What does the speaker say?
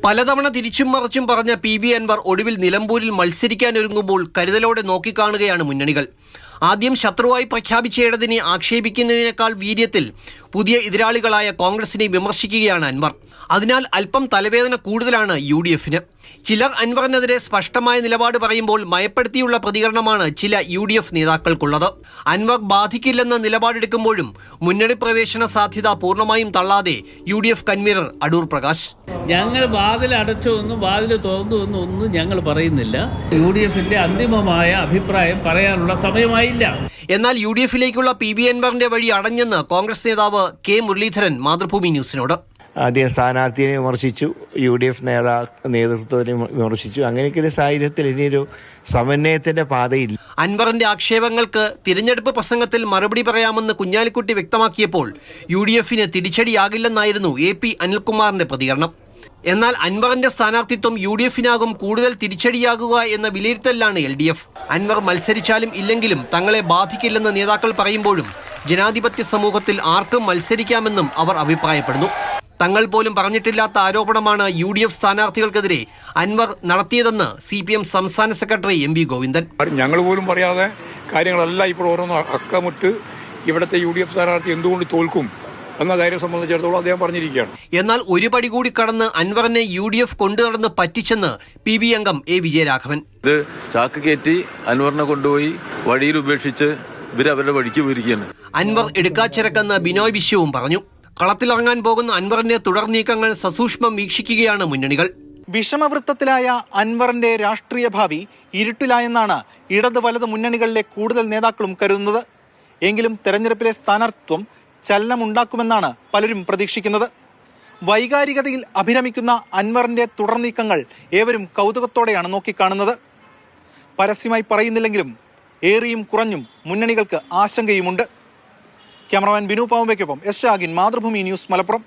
പലതവണ തിരിച്ചും മറിച്ചും പറഞ്ഞ PV അൻവർ ഒടുവിൽ നിലമ്പൂരിൽ മത്സരിക്കാനൊരുങ്ങുമ്പോൾ കരുതലോടെ നോക്കിക്കാണുകയാണ് മുന്നണികൾ. ആദ്യം ശത്രുവായി പ്രഖ്യാപിച്ച ഇടതിനെ ആക്ഷേപിക്കുന്നതിനേക്കാൾ വീര്യത്തിൽ പുതിയ എതിരാളികളായ കോൺഗ്രസിനെ വിമർശിക്കുകയാണ് അൻവർ. അതിനാൽ അല്പം തലവേദന കൂടുതലാണ് UDF-ന്. ചിലർ അൻവറിനെതിരെ സ്പഷ്ടമായ നിലപാട് പറയുമ്പോൾ മയപ്പെടുത്തിയുള്ള പ്രതികരണമാണ് ചില UDF നേതാക്കൾക്കുള്ളത്. അൻവർ ബാധിക്കില്ലെന്ന നിലപാടെടുക്കുമ്പോഴും മുന്നണി പ്രവേശന സാധ്യത പൂർണ്ണമായും തള്ളാതെ UDF കൺവീനർ അടൂർ പ്രകാശ്, ഞങ്ങൾ വാതിൽ അടച്ചൊന്നും വാതിൽ തുറന്നൊന്നും ഞങ്ങൾ പറയുന്നില്ല. UDF-ന്റെ അന്തിമമായ അഭിപ്രായം പറയാനുള്ള സമയമായില്ല. എന്നാൽ UDF-ലേക്കുള്ള PV അൻവറിന്റെ വഴി അടഞ്ഞെന്ന് കോൺഗ്രസ് നേതാവ് K മുരളീധരൻ മാതൃഭൂമി ന്യൂസിനോട്. ആദ്യം സ്ഥാനാർത്ഥിയെ വിമർശിച്ചു, UDF നേതൃത്വത്തിനെ വിമർശിച്ചു. അങ്ങനെയൊക്കെ ഒരു സാഹചര്യത്തിൽ ഇനിയൊരു സമന്വയത്തിന്റെ പാതയില്ല. അൻവറിന്റെ ആക്ഷേപങ്ങൾക്ക് തിരഞ്ഞെടുപ്പ് പ്രസംഗത്തിൽ മറുപടി പറയാമെന്ന് കുഞ്ഞാലിക്കുട്ടി വ്യക്തമാക്കിയപ്പോൾ UDF-ന് തിരിച്ചടിയാകില്ലെന്നായിരുന്നു AP അനിൽകുമാറിന്റെ പ്രതികരണം. എന്നാൽ അൻവറിന്റെ സ്ഥാനാർത്ഥിത്വം UDF-നാകും കൂടുതൽ തിരിച്ചടിയാകുക എന്ന വിലയിരുത്തലാണ് LDF. അൻവർ മത്സരിച്ചാലും ഇല്ലെങ്കിലും തങ്ങളെ ബാധിക്കില്ലെന്ന് നേതാക്കൾ പറയുമ്പോഴും ജനാധിപത്യ സമൂഹത്തിൽ ആർക്കും മത്സരിക്കാമെന്നും അവർ അഭിപ്രായപ്പെടുന്നു. തങ്ങൾ പോലും പറഞ്ഞിട്ടില്ലാത്ത ആരോപണമാണ് UDF സ്ഥാനാർത്ഥികൾക്കെതിരെ അൻവർ നടത്തിയതെന്ന് CPM സംസ്ഥാന സെക്രട്ടറി MV ഗോവിന്ദൻ. ഞങ്ങൾ പോലും പറയാതെ കാര്യങ്ങളെല്ലാം ഇപ്പോൾ ഓരോന്ന് അക്കമിട്ട് ഇവിടുത്തെ UDF സ്ഥാനാർത്ഥി എന്തുകൊണ്ട് തോൽക്കും എന്ന കാര്യം സംബന്ധിച്ചിടത്തോളം അദ്ദേഹം പറഞ്ഞിരിക്കുകയാണ്. എന്നാൽ ഒരു പടി കൂടി കടന്ന് അൻവറിനെ UDF കൊണ്ടു നടന്ന് പറ്റിച്ചെന്ന് PB അംഗം A വിജയരാഘവൻ. ഇത് ചാക്ക് കയറ്റി അൻവറിനെ കൊണ്ടുപോയി വഴിയിൽ ഉപേക്ഷിച്ച് ഇവരവരുടെ വഴിക്ക് പോയിരിക്കുകയാണ്. അൻവർ എടുക്കാച്ചിരക്കെന്ന് ബിനോയ് വിശ്വവും പറഞ്ഞു. കളത്തിലിറങ്ങാൻ പോകുന്ന അൻവറിന്റെ തുടർ നീക്കങ്ങൾ സസൂക്ഷ്മം വീക്ഷിക്കുകയാണ് മുന്നണികൾ. വിഷമവൃത്തത്തിലായ അൻവറിന്റെ രാഷ്ട്രീയ ഭാവി ഇരുട്ടിലായെന്നാണ് ഇടത് വലത് മുന്നണികളിലെ കൂടുതൽ നേതാക്കളും കരുതുന്നത്. എങ്കിലും തെരഞ്ഞെടുപ്പിലെ സ്ഥാനാർത്ഥിത്വം ചലനമുണ്ടാക്കുമെന്നാണ് പലരും പ്രതീക്ഷിക്കുന്നത്. വൈകാരികതയിൽ അഭിരമിക്കുന്ന അൻവറിന്റെ തുടർ നീക്കങ്ങൾ ഏവരും കൗതുകത്തോടെയാണ് നോക്കിക്കാണുന്നത്. പരസ്യമായി പറയുന്നില്ലെങ്കിലും ഏറിയും കുറഞ്ഞും മുന്നണികൾക്ക് ആശങ്കയുമുണ്ട്. ക്യാമറമാൻ ബിനു പാവുമ്പയ്ക്കൊപ്പം S ഷാഗിൻ, മാതൃഭൂമി ന്യൂസ്, മലപ്പുറം.